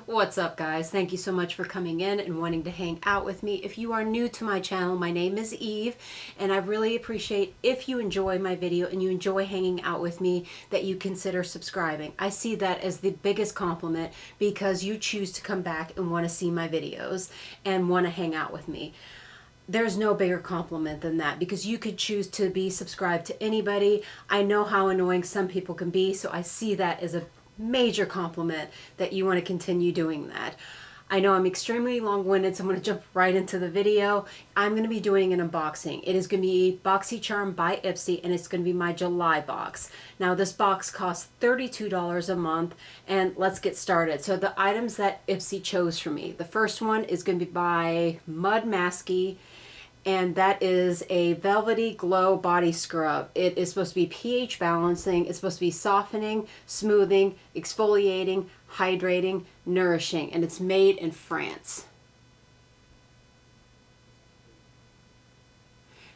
What's up, guys? Thank you so much for coming in and wanting to hang out with me. If you are new to my channel, my name is Eve, and I really appreciate if you enjoy my video and you enjoy hanging out with me that you consider subscribing. I see that as the biggest compliment because you choose to come back and want to see my videos and want to hang out with me. There's no bigger compliment than that because you could choose to be subscribed to anybody. I know how annoying some people can be, so I see that as a major compliment that you want to continue doing that. I know I'm extremely long-winded, so I'm going to jump right into the video. I'm going to be doing an unboxing. It is going to be Boxycharm by Ipsy, and it's going to be my July box. Now, this box costs $32 a month, and let's get started. So the items that Ipsy chose for me. The first one is going to be by Mud Masky, and that is a velvety glow body scrub. It is supposed to be pH balancing. It's supposed to be softening, smoothing, exfoliating, hydrating, nourishing, and it's made in France.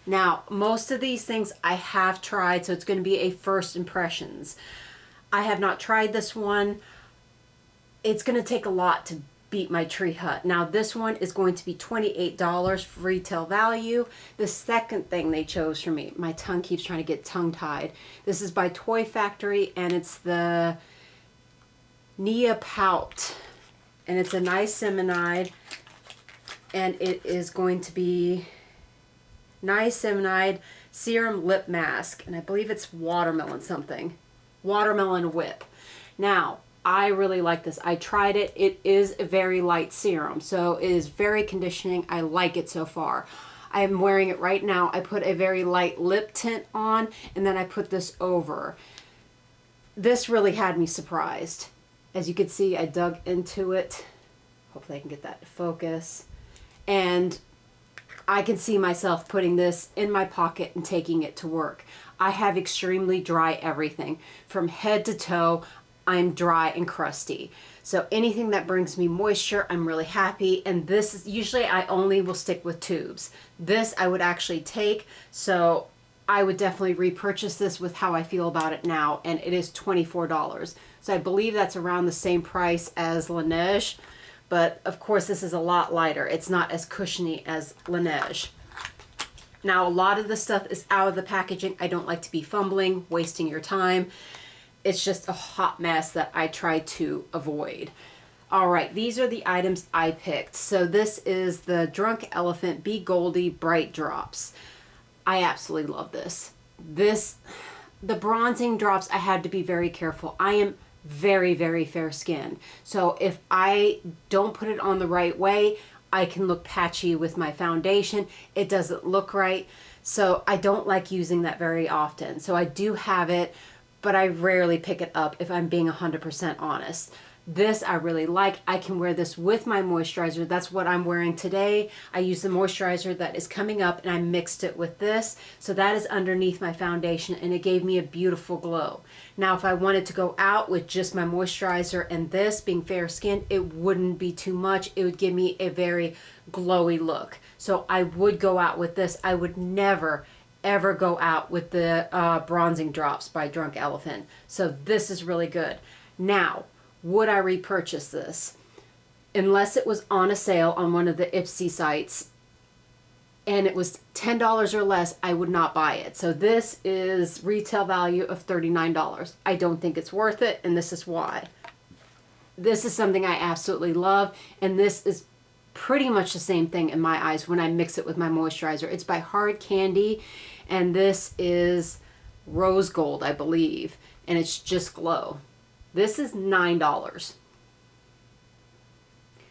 Now, most of these things I have tried, so it's going to be a first impressions. I have not tried this one. It's going to take a lot to beat my tree hut. Now this one is going to be $28 for retail value. The second thing they chose for me, my tongue keeps trying to get tongue tied. This is by Toy Factory, and it's the Nia Pout, and it's a niacinamide, and it is going to be niacinamide serum lip mask, and I believe it's watermelon something, watermelon whip. Now I really like this. I tried it. It is a very light serum, so it is very conditioning. I like it so far. I am wearing it right now. I put a very light lip tint on, and then I put this over. This really had me surprised. As you can see, I dug into it. Hopefully I can get that to focus. And I can see myself putting this in my pocket and taking it to work. I have extremely dry everything. From head to toe, I'm dry and crusty. So anything that brings me moisture, I'm really happy. And this is usually I only will stick with tubes. This I would actually take, so I would definitely repurchase this with how I feel about it now, and it is $24. So I believe that's around the same price as Laneige, but of course this is a lot lighter. It's not as cushiony as Laneige. Now a lot of the stuff is out of the packaging. I don't like to be fumbling, wasting your time. It's just a hot mess that I try to avoid. All right, these are the items I picked. So this is the Drunk Elephant Be Goldy Bright Drops. I absolutely love this. The bronzing drops, I had to be very careful. I am very, very fair skinned. So if I don't put it on the right way, I can look patchy with my foundation. It doesn't look right. So I don't like using that very often. So I do have it, but I rarely pick it up if I'm being 100% honest. This I really like. I can wear this with my moisturizer. That's what I'm wearing today. I use the moisturizer that is coming up, and I mixed it with this. So that is underneath my foundation, and it gave me a beautiful glow. Now, if I wanted to go out with just my moisturizer and this, being fair skinned, it wouldn't be too much. It would give me a very glowy look. So I would go out with this. I would never ever go out with the bronzing drops by Drunk Elephant. So this is really good. Now, would I repurchase this? Unless it was on a sale on one of the Ipsy sites and it was $10 or less, I would not buy it. So this is retail value of $39. I don't think it's worth it, and this is why. This is something I absolutely love, and this is pretty much the same thing in my eyes when I mix it with my moisturizer. It's by Hard Candy, and this is rose gold, I believe, and it's just glow. This is $9.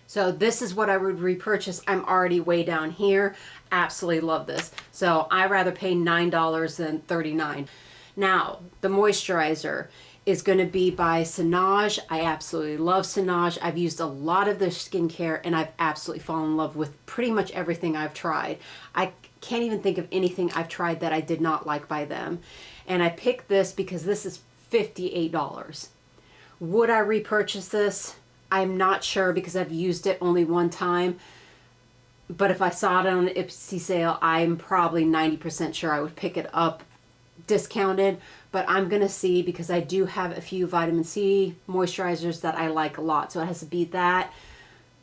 So this is what I would repurchase. I'm already way down here. Absolutely love this. So I rather pay $9 than $39. Now, the moisturizer is going to be by Sinage. I absolutely love Sinage. I've used a lot of their skincare, and I've absolutely fallen in love with pretty much everything I've tried. I can't even think of anything I've tried that I did not like by them. And I picked this because this is $58. Would I repurchase this? I'm not sure because I've used it only one time. But if I saw it on an Ipsy sale, I'm probably 90% sure I would pick it up discounted, but I'm gonna see, because I do have a few vitamin C moisturizers that I like a lot, so it has to beat that.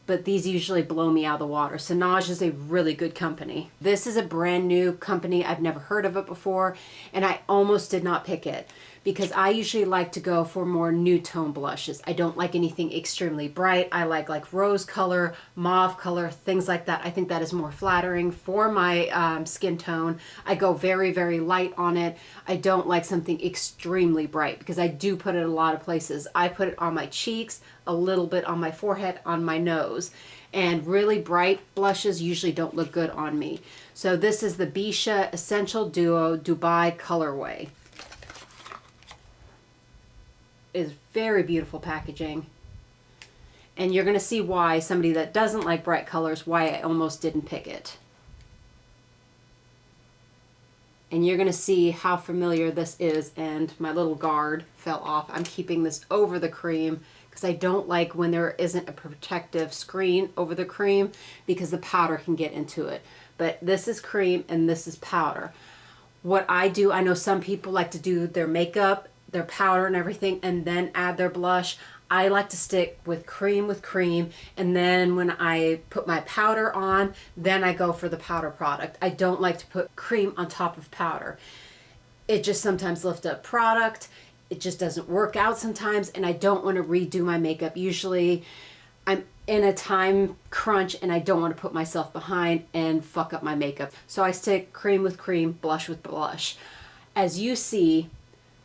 But these usually blow me out of the water. Sanaj is a really good company. This is a brand new company. I've never heard of it before, and I almost did not pick it because I usually like to go for more nude tone blushes. I don't like anything extremely bright. I like rose color, mauve color, things like that. I think that is more flattering for my skin tone. I go very, very light on it. I don't like something extremely bright because I do put it a lot of places. I put it on my cheeks, a little bit on my forehead, on my nose, and really bright blushes usually don't look good on me. So this is the Bisha Essential Duo Dubai colorway. Is very beautiful packaging, and you're going to see why, somebody that doesn't like bright colors, why I almost didn't pick it. And you're going to see how familiar this is, and my little guard fell off. I'm keeping this over the cream because I don't like when there isn't a protective screen over the cream because the powder can get into it. But this is cream and this is powder. What I do, I know some people like to do their makeup, their powder and everything, and then add their blush. I like to stick with cream, and then when I put my powder on, then I go for the powder product. I don't like to put cream on top of powder. It just sometimes lifts up product. It just doesn't work out sometimes, and I don't want to redo my makeup. Usually I'm in a time crunch and I don't want to put myself behind and fuck up my makeup. So I stick cream with cream, blush with blush. As you see,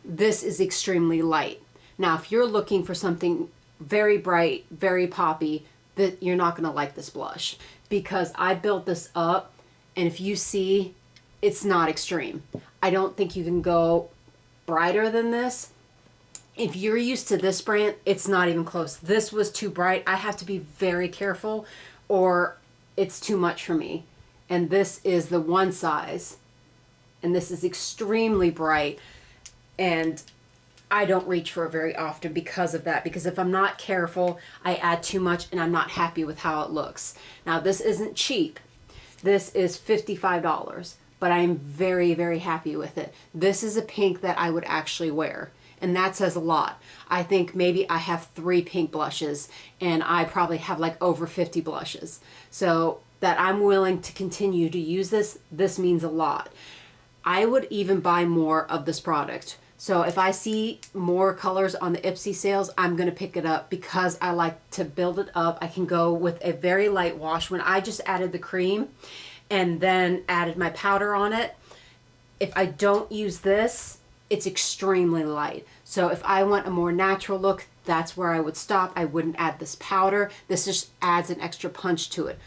this is extremely light. Now, if you're looking for something very bright, very poppy, that you're not going to like this blush because I built this up, and if you see, it's not extreme. I don't think you can go brighter than this. If you're used to this brand, it's not even close. This was too bright. I have to be very careful or it's too much for me. And this is the one size, and this is extremely bright. And I don't reach for it very often because of that. Because if I'm not careful, I add too much and I'm not happy with how it looks. Now, this isn't cheap. This is $55, but I'm very, very happy with it. This is a pink that I would actually wear, and that says a lot. I think maybe I have 3 pink blushes, and I probably have like over 50 blushes. So that I'm willing to continue to use this means a lot. I would even buy more of this product. So if I see more colors on the Ipsy sales, I'm going to pick it up because I like to build it up. I can go with a very light wash. When I just added the cream and then added my powder on it, if I don't use this, it's extremely light. So if I want a more natural look, that's where I would stop. I wouldn't add this powder. This just adds an extra punch to it.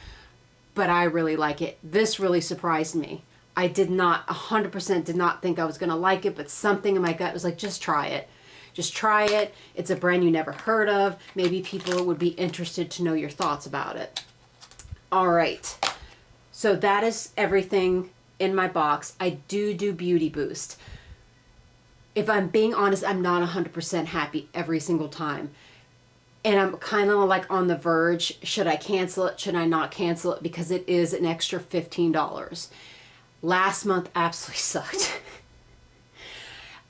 But I really like it. This really surprised me. I did not, 100% did not think I was going to like it, but something in my gut was like, just try it. Just try it. It's a brand you never heard of. Maybe people would be interested to know your thoughts about it. All right. So that is everything in my box. I do Beauty Boost. If I'm being honest, I'm not 100% happy every single time. And I'm kind of like on the verge. Should I cancel it? Should I not cancel it? Because it is an extra $15. Last month absolutely sucked.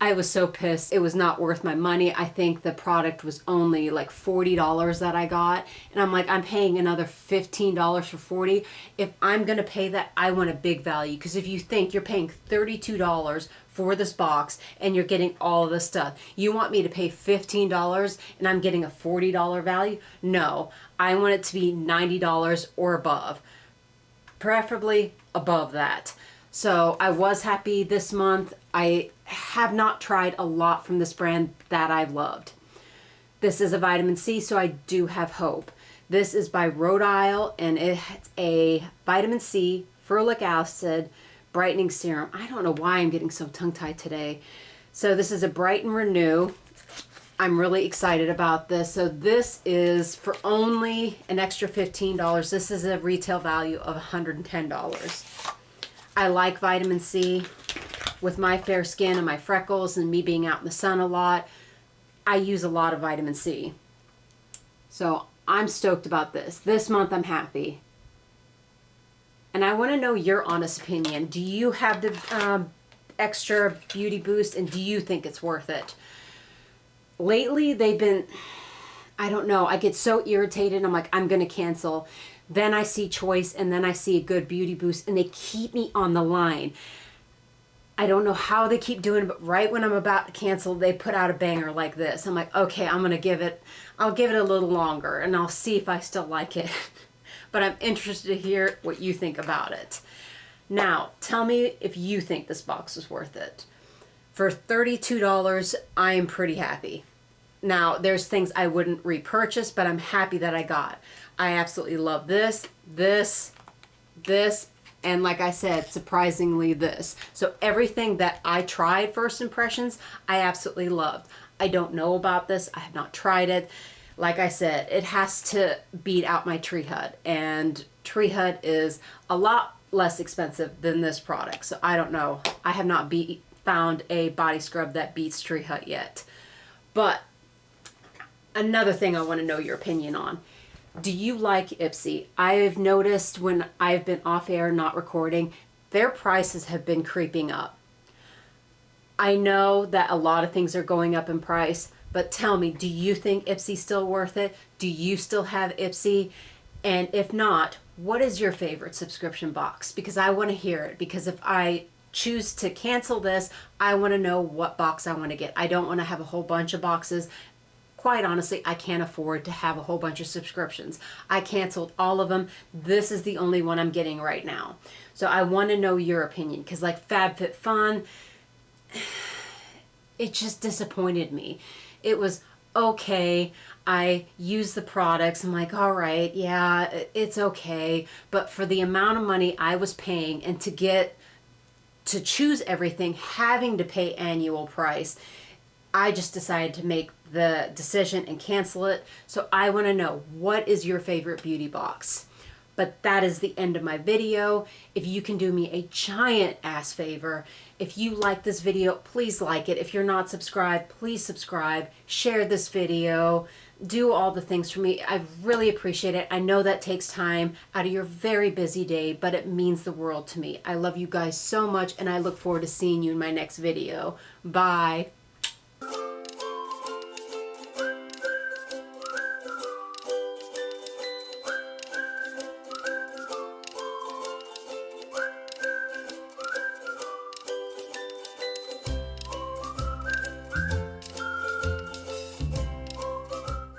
I was so pissed. It was not worth my money. I think the product was only like $40 that I got. And I'm like, I'm paying another $15 for $40. If I'm going to pay that, I want a big value. Because if you think you're paying $32 for this box and you're getting all of this stuff, you want me to pay $15 and I'm getting a $40 value? No, I want it to be $90 or above. Preferably above that. So I was happy this month. I have not tried a lot from this brand that I've loved. This is a vitamin C, so I do have hope. This is by Rhode Isle, and it's a vitamin C, ferulic acid, brightening serum. I don't know why I'm getting so tongue-tied today. So this is a Brighten Renew. I'm really excited about this. So this is for only an extra $15. This is a retail value of $110. I like vitamin C. With my fair skin and my freckles and me being out in the sun a lot, I use a lot of vitamin C. So I'm stoked about this. This month I'm happy. And I want to know your honest opinion. Do you have the extra beauty boost, and do you think it's worth it? Lately, they've been, I don't know, I get so irritated. I'm like, I'm going to cancel. Then I see Choice, and then I see a good beauty boost, and they keep me on the line. I don't know how they keep doing it, but right when I'm about to cancel, they put out a banger like this. I'm like, okay, I'll give it a little longer, and I'll see if I still like it. But I'm interested to hear what you think about it. Now, tell me if you think this box is worth it. For $32, I am pretty happy. Now, there's things I wouldn't repurchase, but I'm happy that I got. I absolutely love this, and like I said, surprisingly this. So everything that I tried first impressions, I absolutely loved. I don't know about this. I have not tried it. Like I said, it has to beat out my Tree Hut, and Tree Hut is a lot less expensive than this product. So I don't know. I have not found a body scrub that beats Tree Hut yet. But another thing I want to know your opinion on. Do you like Ipsy? I've noticed when I've been off air not recording, their prices have been creeping up. I know that a lot of things are going up in price, but tell me, do you think Ipsy's still worth it? Do you still have Ipsy? And if not, what is your favorite subscription box? Because I want to hear it. Because if I choose to cancel this, I want to know what box I want to get. I don't want to have a whole bunch of boxes. Quite honestly, I can't afford to have a whole bunch of subscriptions. I canceled all of them. This is the only one I'm getting right now. So I want to know your opinion, because like FabFitFun, it just disappointed me. It was okay. I used the products. I'm like, all right, yeah, it's okay. But for the amount of money I was paying, and to choose everything, having to pay annual price, I just decided to make the decision and cancel it. So I want to know, what is your favorite beauty box? But that is the end of my video. If you can do me a giant ass favor, if you like this video, please like it. If you're not subscribed, please subscribe, share this video, do all the things for me. I really appreciate it. I know that takes time out of your very busy day, but it means the world to me. I love you guys so much, and I look forward to seeing you in my next video. Bye.